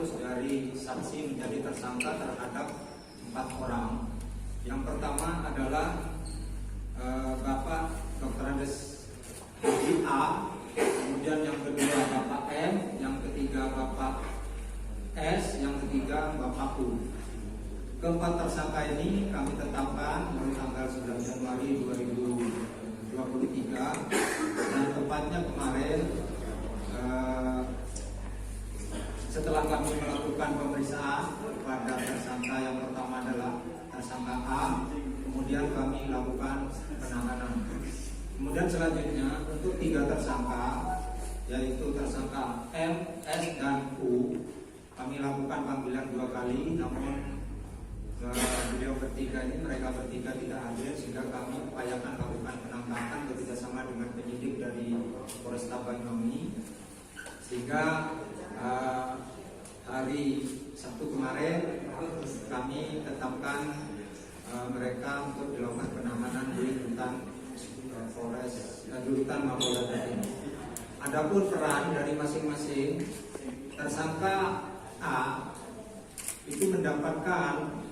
status dari saksi menjadi tersangka terhadap 4 orang. Yang pertama adalah Bapak Dr. Andes Haji A, kemudian yang kedua Bapak M, yang ketiga Bapak S, yang ketiga Bapak U. Keempat tersangka ini kami tetapkan mulai tanggal 9 Januari 2023 dan tepatnya kemarin setelah kami melakukan pemeriksaan pada tersangka yang pertama adalah tersangka A, kemudian kami lakukan penahanan. Kemudian selanjutnya untuk 3 tersangka, yaitu tersangka M, S, dan U, kami lakukan panggilan 2 kali, namun mereka bertiga tidak hadir, sehingga kami upayakan lakukan penangkapan bekerjasama dengan penyidik dari Polresta Banyuwangi, sehingga hari Sabtu kemarin kami tetapkan mereka untuk dilakukan penahanan di rutan rutan Mapolda Jatim. Adapun peran dari masing-masing tersangka A itu mendapatkan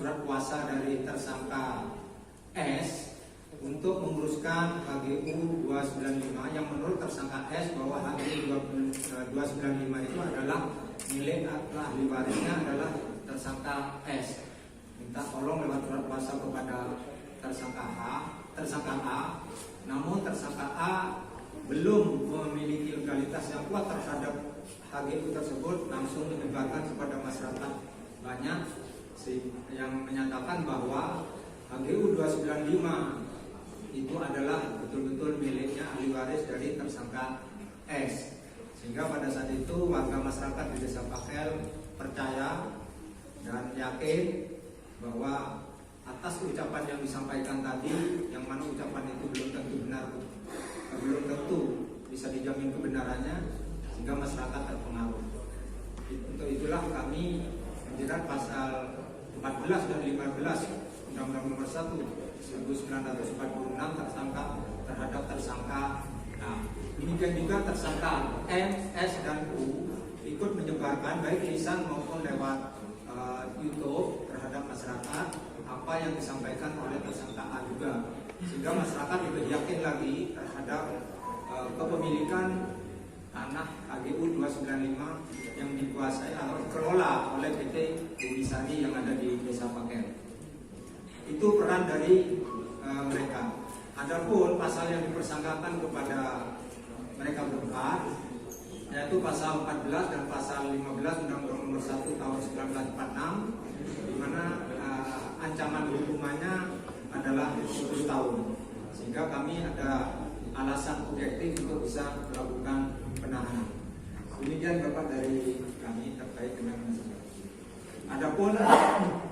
surat kuasa dari tersangka S untuk menguruskan HGU 295 yang menurut tersangka S bahwa HGU 295 itu adalah milik ahli warisnya adalah tersangka S. Minta tolong lewat surat kuasa kepada tersangka A. Namun tersangka A belum memiliki legalitas yang kuat terhadap HGU tersebut, langsung menyebarkan kepada masyarakat banyak yang menyatakan bahwa HGU 295 itu adalah betul-betul miliknya ahli waris dari tersangka S. Sehingga pada saat itu warga masyarakat di Desa Pakel percaya dan yakin bahwa atas ucapan yang disampaikan tadi, yang mana ucapan itu belum tentu benar, belum tentu bisa dijamin kebenarannya, sehingga masyarakat terpengaruh. Untuk itulah kami menjerat pasal 14 dan 15 Undang-Undang Nomor 1 1946 tersangka terhadap tersangka A. Demikian juga tersangka M, S, dan U ikut menyebarkan baik lisan maupun lewat YouTube terhadap masyarakat apa yang disampaikan oleh tersangka A juga, sehingga masyarakat lebih yakin lagi terhadap kepemilikan tanah HGU 295 yang dikuasai atau dikelola oleh PT Bumisari yang ada di Desa Pakel. Itu peran dari mereka. Adapun pasal yang dipersangkakan kepada mereka berempat, yaitu pasal 14 dan pasal 15 Undang-Undang Nomor 1 Tahun 1946, di mana ancaman hukumannya adalah 10 tahun. Sehingga kami ada alasan objektif untuk bisa melakukan penahanan. Demikian Bapak dari kami terkait dengan masalah. Adapun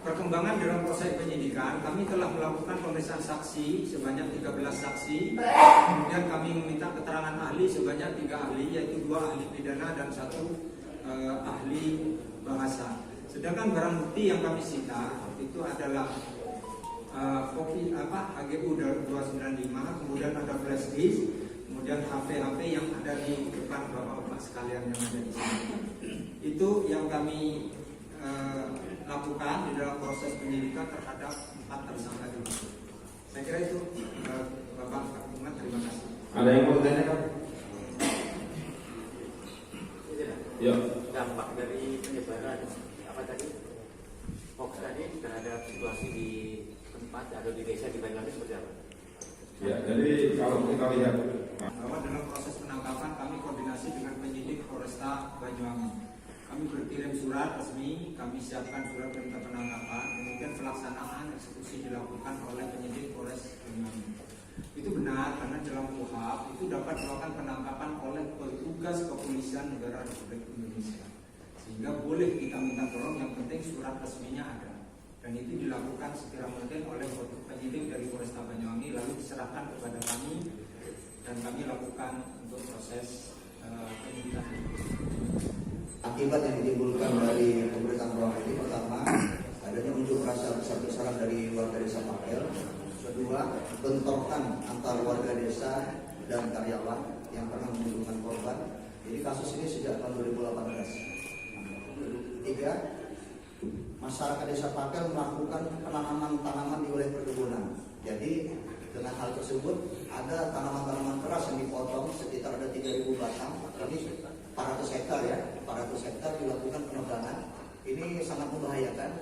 perkembangan dalam proses penyidikan, kami telah melakukan pemeriksaan saksi sebanyak 13 saksi. Kemudian kami meminta keterangan ahli sebanyak 3 ahli, yaitu 2 ahli pidana dan 1 ahli bahasa. Sedangkan barang bukti yang kami sita itu adalah kopi HGU 295, kemudian ada flash disk, kemudian HP yang ada di depan bapak-bapak sekalian yang ada di sini. Itu yang kami lakukan di dalam proses penyidikan terhadap 4 tersangka ini. Saya kira itu Bapak Ketua, terima kasih. Ada yang mau ditanyakan? Ya. Dampak dari penyebaran apa tadi? Hoax tadi terhadap situasi di tempat atau di desa di Banyuwangi seperti apa? Ya, jadi kalau kita lihat bahwa dalam proses penangkapan kami koordinasi dengan penyidik Polresta Banyuwangi. Kami berkirim surat resmi, kami siapkan surat perintah penangkapan, kemudian pelaksanaan eksekusi dilakukan oleh penyidik Polres Banyuwangi. Itu benar karena dalam KUHP itu dapat melakukan penangkapan oleh petugas kepolisian negara Republik Indonesia. Sehingga boleh kita minta tolong, yang penting surat resminya ada. Dan itu dilakukan segera mungkin oleh penyidik dari Polresta Banyuwangi, lalu diserahkan kepada kami dan kami lakukan untuk proses penyidikan. Akibat yang ditimbulkan dari pemberitaan ruang ini, pertama adanya unjuk rasa besar-besaran dari warga desa Pakel. Kedua, bentrokan antar warga desa dan karyawan yang pernah membunuhkan korban. Jadi kasus ini sejak tahun 2018. Tiga, masyarakat Desa Pakel melakukan penanaman tanaman di wilayah perkebunan. Jadi dengan hal tersebut ada tanaman-tanaman keras yang dipotong sekitar ada 3.000 batang, ini 400 hektar ya, 400 hektar dilakukan penebangan. Ini sangat membahayakan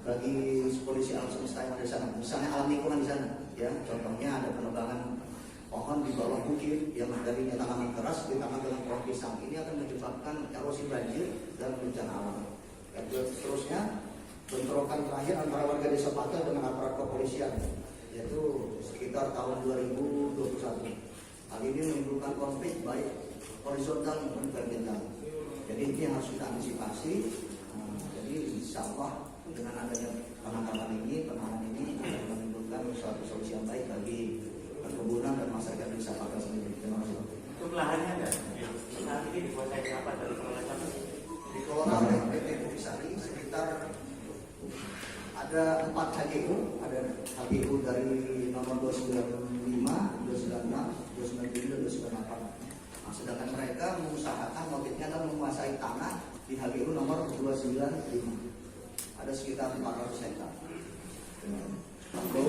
bagi polisi alam semesta yang ada di sana. Misalnya alam lingkungan di sana, ya. Contohnya ada penebangan pohon di bawah bukit yang darinya tanaman keras ditambah dengan pohon pisang. Ini akan menyebabkan erosi banjir dan bencana alam. Seterusnya, bentrokan terakhir antara warga Desa Pakel dengan aparat kepolisian, yaitu sekitar tahun 2021. Hal ini menimbulkan konflik baik horizontal maupun vertikal. Jadi ini yang harus kita antisipasi. Jadi insya Allah dengan adanya penangkapan ini, penahanan ini akan menimbulkan suatu solusi yang baik bagi perkebunan dan masyarakat Desa Pakel sendiri. Terima kasih. Untuk lahannya ada. Saat ini dikuasai apa dari pengelola campur? Dikelola oleh PT Burisari sekitar ada 4 HGU, ada HGU dari nomor 295, 296, 297, dan 298. Nah, sedangkan mereka mengusahakan motifnya adalah menguasai tanah di HGU nomor 295. Ada sekitar 400 hektar. Bahwa